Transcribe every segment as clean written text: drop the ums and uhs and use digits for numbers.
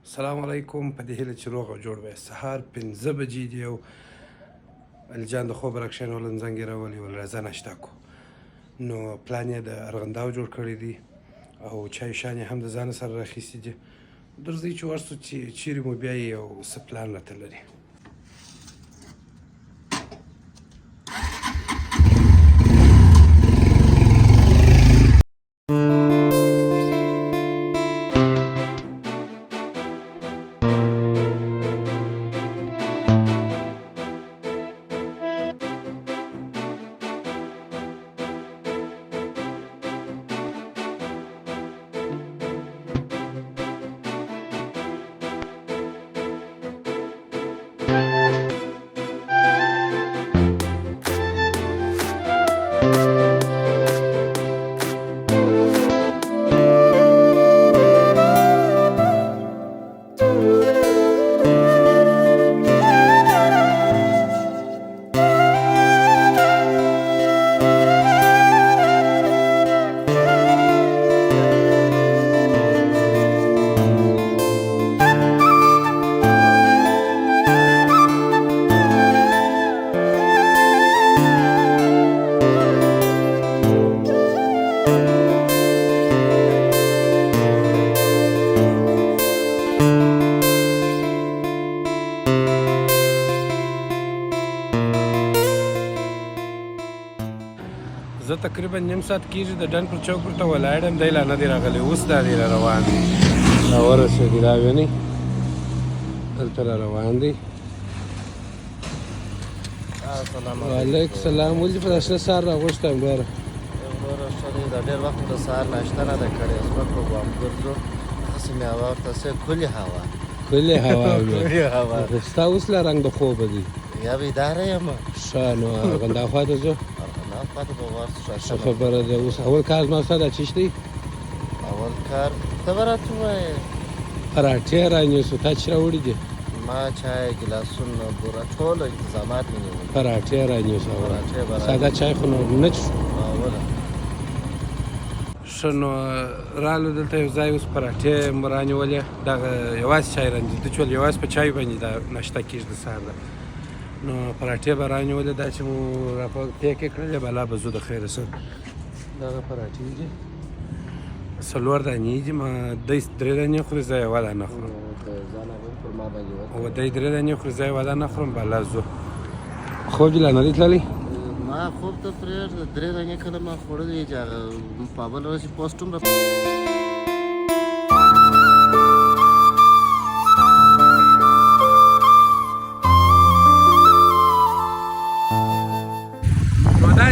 السلام علیکم. په دې هیله چې روغ او جوړ وئ. سهار 5 بجې دي او علي جان د خوبه راکښېنولم، زنګ یې راولېول راځه ناشته کو. نو پلان یې د ارغنداو جوړ کړی دی او چای شان یې هم د ځانه سره راخیستي دي. درځئ چې ورسو چې چیرې مو بیایي او څه پلان راته لري. زه تقریبا نیم ساعت کېږي د ډنډ پر چوک ورته ولاړ یم، دی لا نه دی راغلی، اوس دا دی را روان دی، را ورسېدي، دا وینئ دلته را روان دی. وعلیکم سلام. ولې په داسې سهار راغوښتی یم ډېره؟ وروره ښه دی، دا ډېر وخت د سهار ناشته نه ده کړې، زموږ په ګام ګرځو، هسې مې هوا ورته څه کلي هوا کلي هوا کلي هوا ستا اوس لا رنګ د خوبه دی. یا بیداره یم ښه نو ارغنداو خوا ته ځو. ارغنداو خوا ته به ورشو. ښه خبره ده. اوس اول کار زما ستا دا چیش دی؟ اول کار ته به راته ووایې. پراټې رانیسو. تا چې راوړي دي؟ ما چای ګیلاسونه بوره ټول انتظامات مې نیولي. پراټې رانیسو. پراټې به ساده چای خو نو نه څښو. اوله ښه نو رالو دلته یو ځای اوس پراټې مو رانیولې، دغه یوازې چای رانیسو، ته چې ول یوازې په چای باندې دا ناشته کېږي د سهار ده. نو پراټې به رانیولې، دا چې مو را پیک یې کړلې بلا به زو د خیره څه دغه پراټې دي 4 دانې دي. ما دی 3 دانې خوري، زه یوه دانه خورم، او دی 3 دانې خوري، زه یوه دانه خورم. بلا زو خوب دې لا نه دی تللی؟ ما خوب ته پرېږده، 3 دانې کله ما خوړلې چې هغه په بله ورځ یې پوسټ هم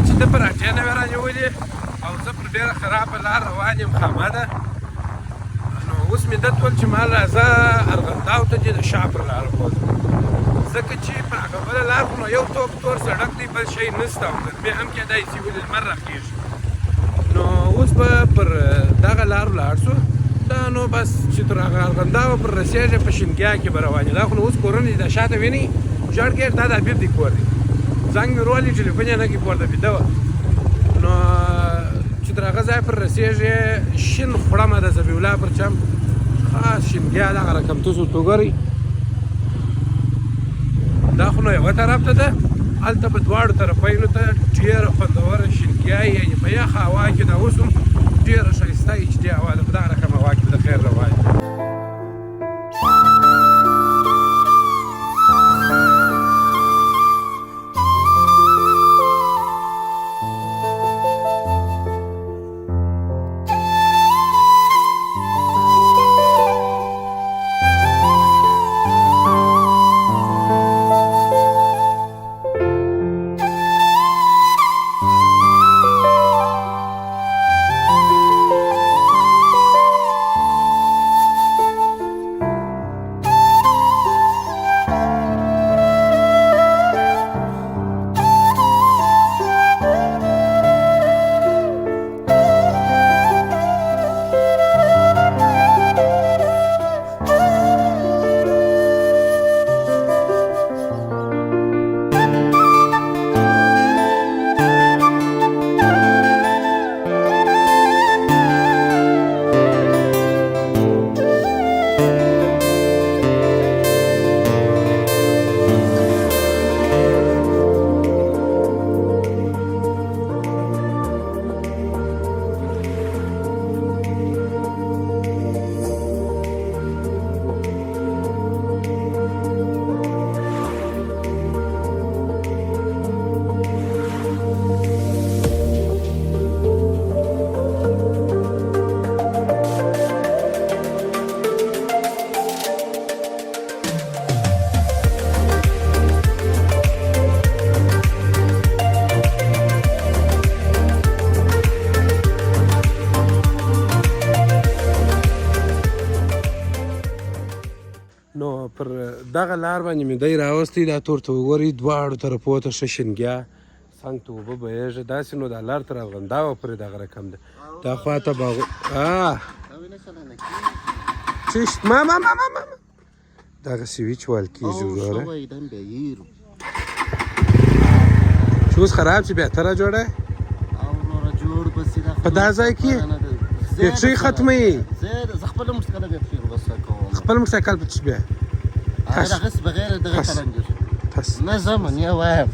چې ته پراټې نه وې رانیولې او زه پر ډېره خرابه لار روان یم خامه ده. نو اوس مې ده تول چې ما راځه ارغنداو ته دې د شا پر لاره بوځم، ځکه چې پر هغه بله لار خو نو یو توپ تور سړک دی، بل شی نسته، او ګرمې هم کېدای شي ولې لمر راخېږي. نو اوس به پر دغه لار ولاړ شو. دا نو بس چې تر هغه ارغنداو پر رسېږي په شینګیا کې به روان یو. دا خو نو اوس کورونه دي، دا شاته وینئ ژړ ګېټ، دا د حبیب دی کور دی. زنګ مې ورولې ټلیفون یې نه کړي، پورته بیده وه. نو چې تر هغه ځای پر رسېږې شین خوړمه د ذبیح الله پر چم خاص شینګیا دغه رقم تاسو ورته وګورئ. دا خو نو یوه طرف ته ده، هلته به دواړو طرفینو ته ډېره خوندوره شینګیا یعنې په یخه هوا کې دا اوس هم ډېره ښایسته ایچ ډي هوا ده، په دغه رقم هوا کې به د خیر روان یم. نو پر دغه لار باندې مې دی راوستی دا تور ته وګورئ دواړو طرفو ته ښه شینګیا څنګ ته اوبه بهیږي داسې نو دا لار تر ارغنداوه پورې دغه رقم ده دا خواته چشت ماما دغسې وي چې ویل کېږي وګوره چې اوس خراب شي بهتره جوړه په دا ځای کې بیټرۍ ختموي خپل موټرسایکل په څه بیا نه زمن یا وایم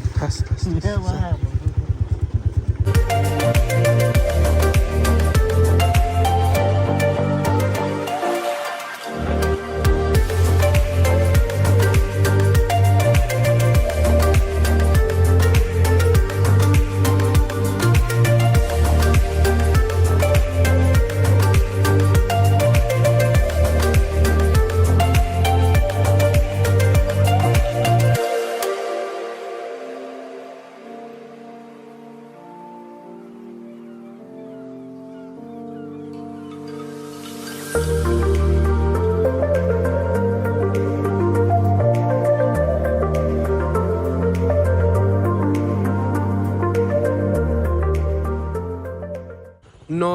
نو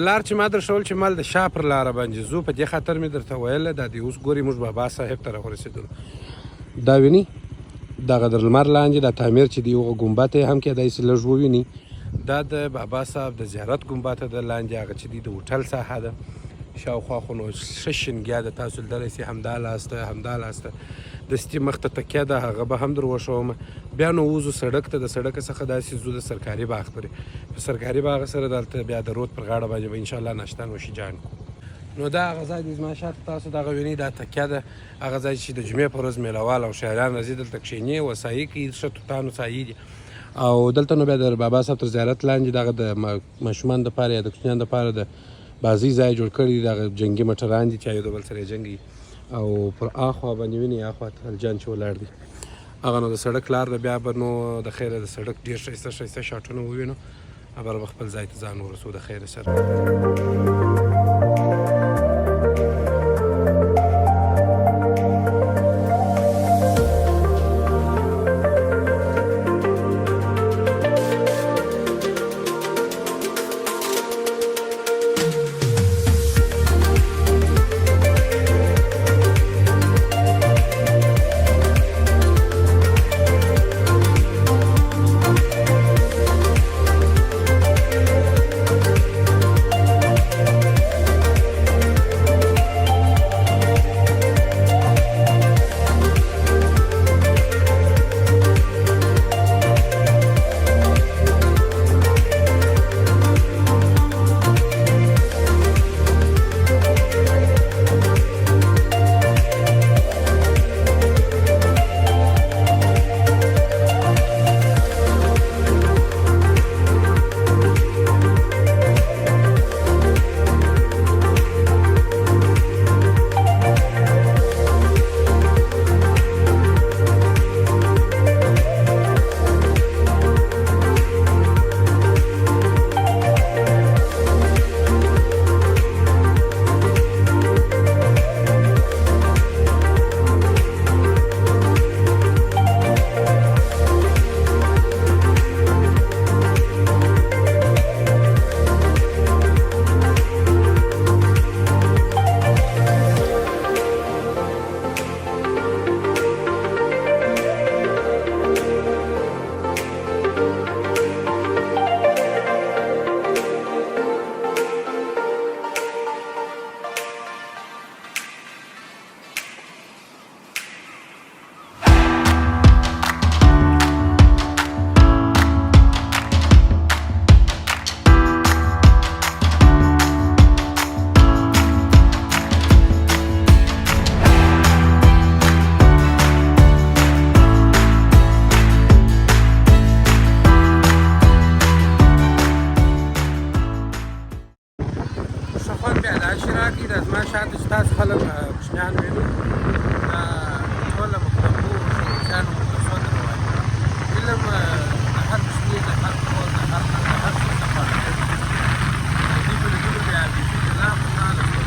لار چې ما درښول چې مال د شا پر لاره باندې ځو په دې خاطر مې درته ویله دا د اوس ګوري موږ بابا صاحب ته راورسېدلو دا ویني دغه در لمر لاندې دا تعمیر چې دی هغه ګمبد یې هم کېدای شي لږ وویني دا د بابا صاحب د زیارت ګمبد د لاندې هغه چې دی د هوټل ساحه ده شاوخوا خو نو ښه شینګیا ده تاسو لیدلی سئ همدا لاسته د ستي مخ ته تکیه ده هغه به هم در وښوم بیا نو وځو سړک ته د سړک څخه داسې ځو د سرکاري باغ پورې په سرکاري باغ سره دلته بیا د رود پر غاړه باندې به انشاءالله ناشته نوشي جان کړو نو دا هغه ځای دی زما شاته تاسو دغه وینئ دا تکیه ده هغه ځای چې د جمعې په ورځ میله وال او شاعران راځي دلته کښېني وسایي کوي ښه توتانو سایي دي او دلته نو بیا د بابا صاحب تر زیارت لاندې دغه د ماشومانو دپاره یا د کوچنیانو دپاره د بازۍ ځای جوړ کړي دي دغه جنګي موټران دي چې یو د بل سره یې جنګي او پر اخوا باندې وینئ اخوا خلجان چې ولاړ دي هغه نو د سړک لار ده بیا به نو د خیره د سړک ډېر ښایسته شاټونه ووینو بیا به خپل ځای ته ځان ورسو د خیره سره شاته چې تاسو خلک کوچنیان وینئ دا ټوله مکتبو ښوونځیانو مدرسو ته روان دي علم د هر کوچني د هر کور د هر څه لپاره دی د دې په لیدلو بیا بیخي لا خوشحاله شوم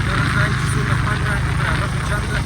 دغه ځای چې څومره خوند راکړي هغه په چنده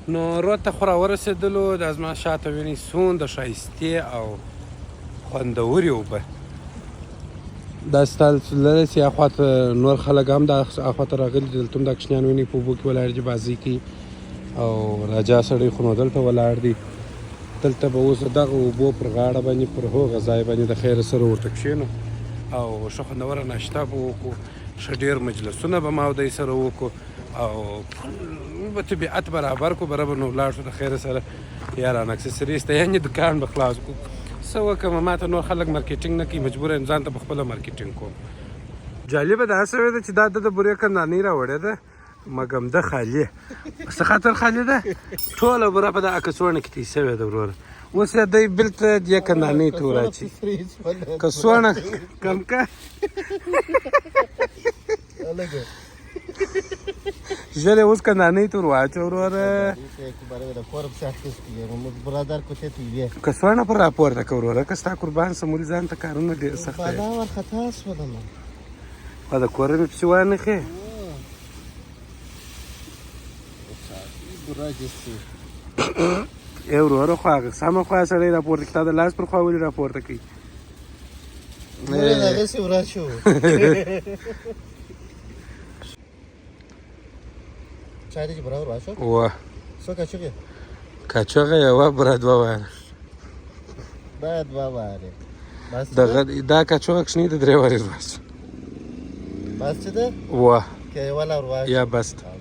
نو رود ته خو راورسېدلو دا زما شاته وینئ څومره ښایستې او خوندورې اوبه داسې تاسو لرئ چې اخواته نور خلک هم دا اخواته راغلي دي دلته هم دا کوچنیان وینئ په اوبو کې ولاړ دي بازۍ کوي او راجا سړی خو نو دلته ولاړ دي دلته به اوس دغه اوبو پر غاړه باندې پر هغه ځای باندې د خیره سره ورته کښېنو او ښه خوندوره ناشته به وکړو ښه ډېر مجلسونه به ما او دی سره وکړو او به طبیعت برابر کړو بره به نو ولاړ شو د خیره سره یاران اکسسریز ته یعنې دکان به خلاص کړو څه وکړم ما ته نور خلک مارکیټینګ نه کوي مجبوره یم ځان ته په خپله مارکیټینګ کوم جالبه دا شوې ده چې دا د بورې کندانۍ راوړې ده مګم ده خالي څه خاطر خالي ده ټوله بوره په دغه کڅوړه کې تېر شوې ده وروره اوس یې دی بېلته دې کندانۍ ته وراچي کڅوړه کم که ژر یې اوس کندانۍ ته ور واچوه وروره کڅوړه پر راپورته که وروره که ستا قربان سمولي ځان ته کارونه ډېر سخت دی خو د کوره مې پسې وانخې ای وروره خو هغه سمه خوا سړی راپورته کړي تا د لاس پر خوا ولې راپورته کوي وه کاچوغه یوه بوره دوه واره دا کاچوغه کوچنۍ ده درې وارې ورواچوه بس چې ده وه یا بس ده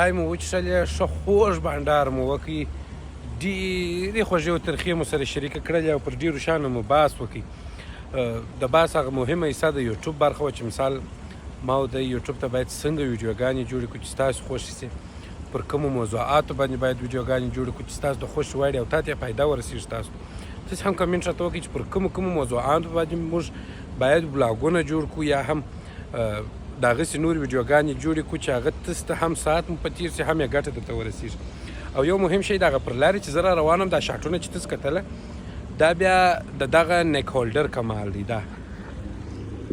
چای مو وڅښلې ښه خوږ بانډار مو وکړي ډېرې خوږې او ترخې مو سره شریکه کړلې او پر ډېرو شیانو مو بحث وکړي د بحث هغه مهمه حصه د یوټیوب برخه وه چې مثال ما او د یوټیوب ته باید څنګه ویډیوګانې جوړې کړو چې ستاسو خوښې سي پر کومو موضوعاتو باندې باید ویډیوګانې جوړې کړو چې ستاسو د خوښې وړ او تا ته فایده ورسېږي ستاسو تاسې هم کمنټ راته وکړئ چې پر کومو موضوعاتو باندې موږ باید بلاګونه جوړ کړو یا هم د هغسې نور ویډیوګانې جوړې کړو چې هغه تاسو ته هم ساعت مو په تېر سي هم یې ګټه درته ورسېږي او یو مهم شی دغه پر لارې چې زه را روان یم دا شاټونه چې تاسو کتله دا بیا د دغه نیک هولډر کمال دی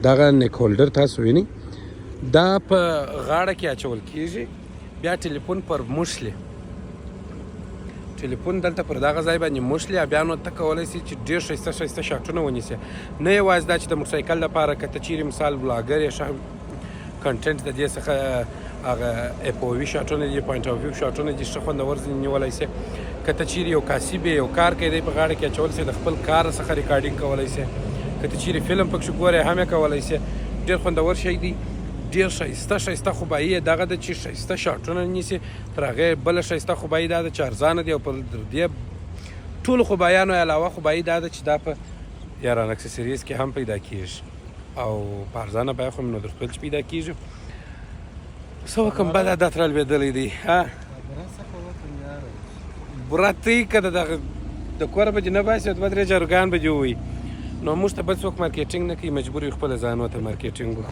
دغه نیک هولډر تاسو وینئ دا په غاړه کې اچول کېږي بیا ټلیفون پر موښلي ټلیفون دلته پر دغه ځای باندې موښلي بیا نو ته کولی سي چې ډېر ښایسته ښایسته شاټونه ونیسې نه یوازې دا چې د موټرسایکل لپاره که ته چیرې مثال بلاګر یې ښه کنټنټ د دې څخه هغه اپووي شاټونه دي پوینټ اف ویو شاټونه دي ښه خوندور ځینې نیولی سي که ته چیرې یو کاسب یې یو کار کوي دی په غاړه کې اچولی سي د خپل کار څخه ریکارډینګ کولی سي که ته چیرې فلم پکښې ګورې هم یې کولی سي ډېر خوندور شی دی ډېر ښایسته خوبایي یې دغه ده چې ښایسته شاټونه نیسي تر هغې بله ښایسته خوبایي دا ده چې ارزانه دی او په دې ټولو خوبایانو علاوه خوبایي دا ده چې دا په یاران اکسسریز کې هم پیدا کېږي او په ارزانه بیه خو مې نو درته ویل چې پیدا کېږي څه وکړم بد عادت را لوېدلی دی براتې که د کوره به دې نه باسي او دوه درې جاروګان به دې ووایي نو موږ ته بل څوک مارکیټینګ نه کوي مجبور یو خپله ځان ورته مارکیټینګ وکړو